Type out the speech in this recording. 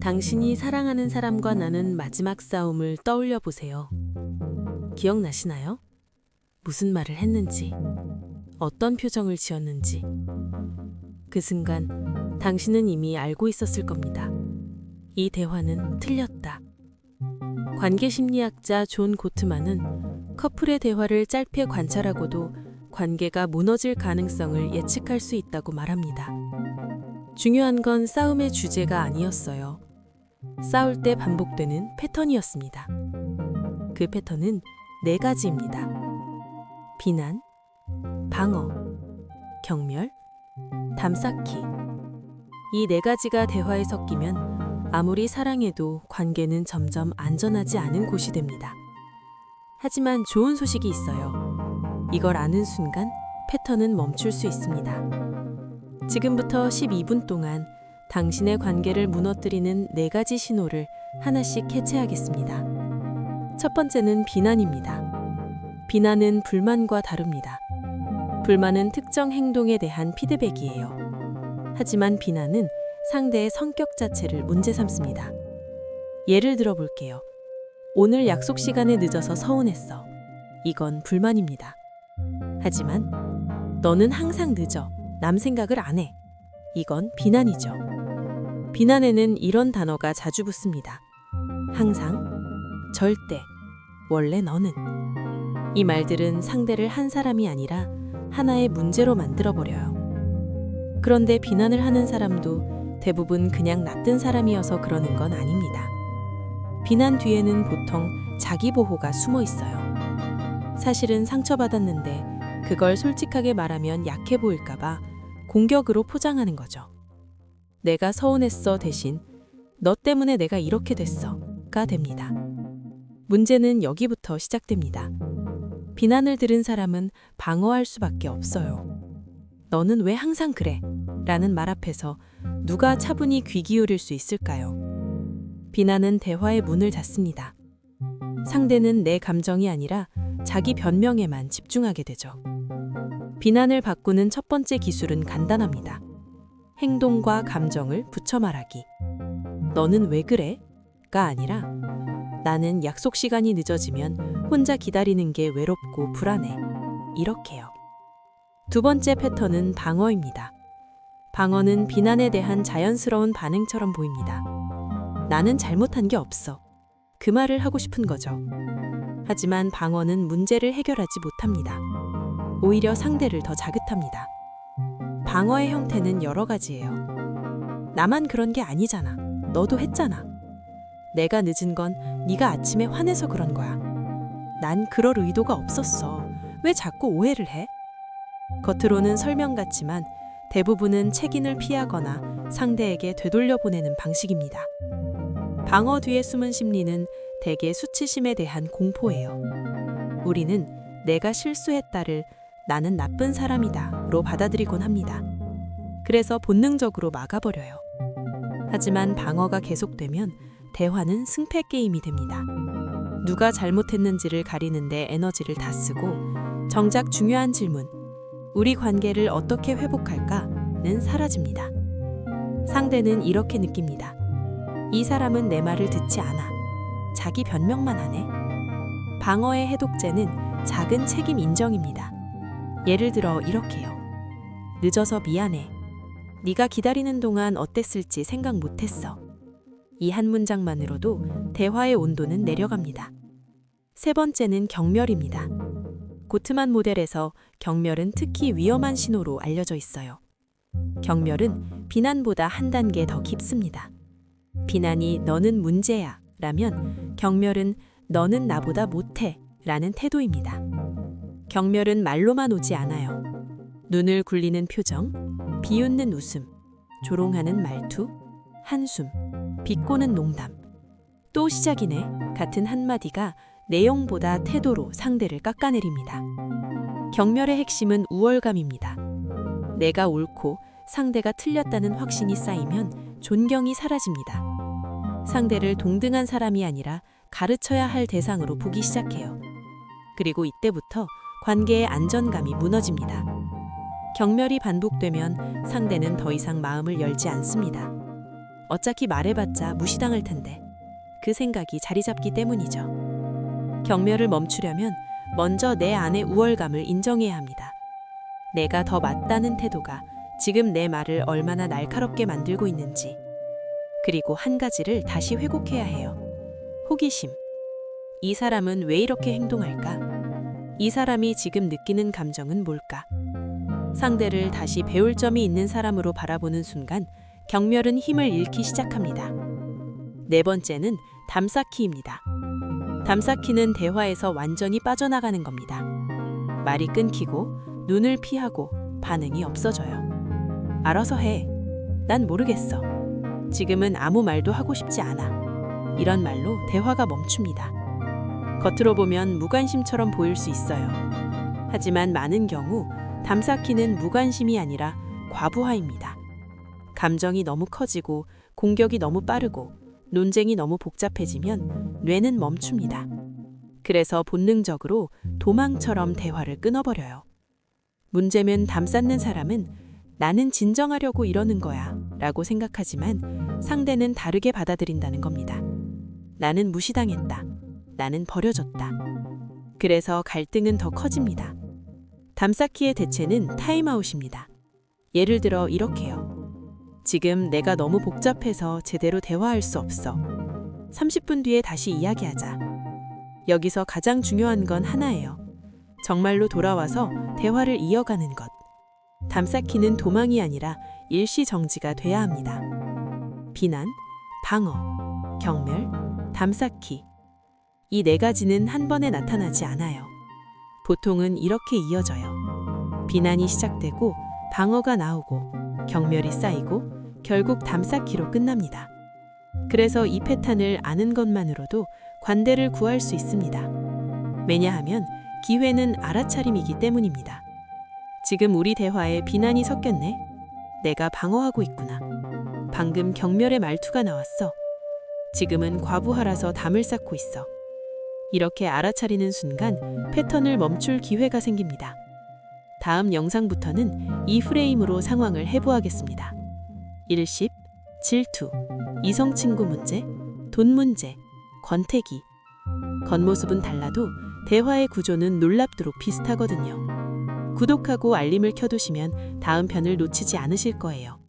당신이 사랑하는 사람과 나눈 마지막 싸움을 떠올려 보세요. 기억나시나요? 무슨 말을 했는지, 어떤 표정을 지었는지. 그 순간 당신은 이미 알고 있었을 겁니다. 이 대화는 틀렸다. 관계 심리학자 존 고트만은 커플의 대화를 짧게 관찰하고도 관계가 무너질 가능성을 예측할 수 있다고 말합니다. 중요한 건 싸움의 주제가 아니었어요. 싸울 때 반복되는 패턴이었습니다. 그 패턴은 4가지입니다. 비난, 방어, 경멸, 담쌓기. 이 4가지가 대화에 섞이면 아무리 사랑해도 관계는 점점 안전하지 않은 곳이 됩니다. 하지만 좋은 소식이 있어요. 이걸 아는 순간 패턴은 멈출 수 있습니다. 지금부터 12분 동안 당신의 관계를 무너뜨리는 4가지 신호를 하나씩 캐치하겠습니다. 첫 번째는 비난입니다. 비난은 불만과 다릅니다. 불만은 특정 행동에 대한 피드백이에요. 하지만 비난은 상대의 성격 자체를 문제 삼습니다. 예를 들어 볼게요. 오늘 약속 시간에 늦어서 서운했어. 이건 불만입니다. 하지만 너는 항상 늦어. 남 생각을 안 해. 이건 비난이죠. 비난에는 이런 단어가 자주 붙습니다. 항상, 절대, 원래 너는. 이 말들은 상대를 한 사람이 아니라 하나의 문제로 만들어버려요. 그런데 비난을 하는 사람도 대부분 그냥 나쁜 사람이어서 그러는 건 아닙니다. 비난 뒤에는 보통 자기 보호가 숨어 있어요. 사실은 상처받았는데 그걸 솔직하게 말하면 약해 보일까봐 공격으로 포장하는 거죠. 내가 서운했어 대신 너 때문에 내가 이렇게 됐어가 됩니다. 문제는 여기부터 시작됩니다. 비난을 들은 사람은 방어할 수밖에 없어요. 너는 왜 항상 그래? 라는 말 앞에서 누가 차분히 귀 기울일 수 있을까요? 비난은 대화의 문을 닫습니다. 상대는 내 감정이 아니라 자기 변명에만 집중하게 되죠. 비난을 바꾸는 첫 번째 기술은 간단합니다. 행동과 감정을 붙여 말하기. 너는 왜 그래? 가 아니라 나는 약속 시간이 늦어지면 혼자 기다리는 게 외롭고 불안해. 이렇게요. 두 번째 패턴은 방어입니다. 방어는 비난에 대한 자연스러운 반응처럼 보입니다. 나는 잘못한 게 없어. 그 말을 하고 싶은 거죠. 하지만 방어는 문제를 해결하지 못합니다. 오히려 상대를 더 자극합니다. 방어의 형태는 여러 가지예요. 나만 그런 게 아니잖아. 너도 했잖아. 내가 늦은 건 네가 아침에 화내서 그런 거야. 난 그럴 의도가 없었어. 왜 자꾸 오해를 해? 겉으로는 설명 같지만 대부분은 책임을 피하거나 상대에게 되돌려 보내는 방식입니다. 방어 뒤에 숨은 심리는 대개 수치심에 대한 공포예요. 우리는 내가 실수했다를 나는 나쁜 사람이다로 받아들이곤 합니다. 그래서 본능적으로 막아버려요. 하지만 방어가 계속되면 대화는 승패 게임이 됩니다. 누가 잘못했는지를 가리는데 에너지를 다 쓰고 정작 중요한 질문, 우리 관계를 어떻게 회복할까는 사라집니다. 상대는 이렇게 느낍니다. 이 사람은 내 말을 듣지 않아. 자기 변명만 하네. 방어의 해독제는 작은 책임 인정입니다. 예를 들어 이렇게요. 늦어서 미안해. 네가 기다리는 동안 어땠을지 생각 못했어. 이 한 문장만으로도 대화의 온도는 내려갑니다. 세 번째는 경멸입니다. 고트만 모델에서 경멸은 특히 위험한 신호로 알려져 있어요. 경멸은 비난보다 한 단계 더 깊습니다. 비난이 너는 문제야 라면 경멸은 너는 나보다 못해 라는 태도입니다. 경멸은 말로만 오지 않아요. 눈을 굴리는 표정, 비웃는 웃음, 조롱하는 말투, 한숨, 비꼬는 농담. 또 시작이네 같은 한마디가 내용보다 태도로 상대를 깎아내립니다. 경멸의 핵심은 우월감입니다. 내가 옳고 상대가 틀렸다는 확신이 쌓이면 존경이 사라집니다. 상대를 동등한 사람이 아니라 가르쳐야 할 대상으로 보기 시작해요. 그리고 이때부터 관계의 안전감이 무너집니다. 경멸이 반복되면 상대는 더 이상 마음을 열지 않습니다. 어차피 말해봤자 무시당할 텐데. 그 생각이 자리 잡기 때문이죠. 경멸을 멈추려면 먼저 내 안의 우월감을 인정해야 합니다. 내가 더 맞다는 태도가 지금 내 말을 얼마나 날카롭게 만들고 있는지. 그리고 한 가지를 다시 회복해야 해요. 호기심. 이 사람은 왜 이렇게 행동할까? 이 사람이 지금 느끼는 감정은 뭘까? 상대를 다시 배울 점이 있는 사람으로 바라보는 순간 경멸은 힘을 잃기 시작합니다. 네 번째는 담쌓기입니다. 담쌓기는 대화에서 완전히 빠져나가는 겁니다. 말이 끊기고 눈을 피하고 반응이 없어져요. 알아서 해. 난 모르겠어. 지금은 아무 말도 하고 싶지 않아. 이런 말로 대화가 멈춥니다. 겉으로 보면 무관심처럼 보일 수 있어요. 하지만 많은 경우 담쌓기는 무관심이 아니라 과부하입니다. 감정이 너무 커지고 공격이 너무 빠르고 논쟁이 너무 복잡해지면 뇌는 멈춥니다. 그래서 본능적으로 도망처럼 대화를 끊어버려요. 문제면 담쌓는 사람은 나는 진정하려고 이러는 거야 라고 생각하지만 상대는 다르게 받아들인다는 겁니다. 나는 무시당했다. 나는 버려졌다. 그래서 갈등은 더 커집니다. 담쌓기의 대체는 타임아웃입니다. 예를 들어 이렇게요. 지금 내가 너무 복잡해서 제대로 대화할 수 없어. 30분 뒤에 다시 이야기하자. 여기서 가장 중요한 건 하나예요. 정말로 돌아와서 대화를 이어가는 것. 담쌓기는 도망이 아니라 일시정지가 돼야 합니다. 비난, 방어, 경멸, 담쌓기. 이 네 가지는 한 번에 나타나지 않아요. 보통은 이렇게 이어져요. 비난이 시작되고 방어가 나오고 경멸이 쌓이고 결국 담쌓기로 끝납니다. 그래서 이 패턴을 아는 것만으로도 관대를 구할 수 있습니다. 왜냐하면 기회는 알아차림이기 때문입니다. 지금 우리 대화에 비난이 섞였네. 내가 방어하고 있구나. 방금 경멸의 말투가 나왔어. 지금은 과부하라서 담을 쌓고 있어. 이렇게 알아차리는 순간 패턴을 멈출 기회가 생깁니다. 다음 영상부터는 이 프레임으로 상황을 해부하겠습니다. 일십, 질투, 이성친구 문제, 돈 문제, 권태기. 겉모습은 달라도 대화의 구조는 놀랍도록 비슷하거든요. 구독하고 알림을 켜두시면 다음 편을 놓치지 않으실 거예요.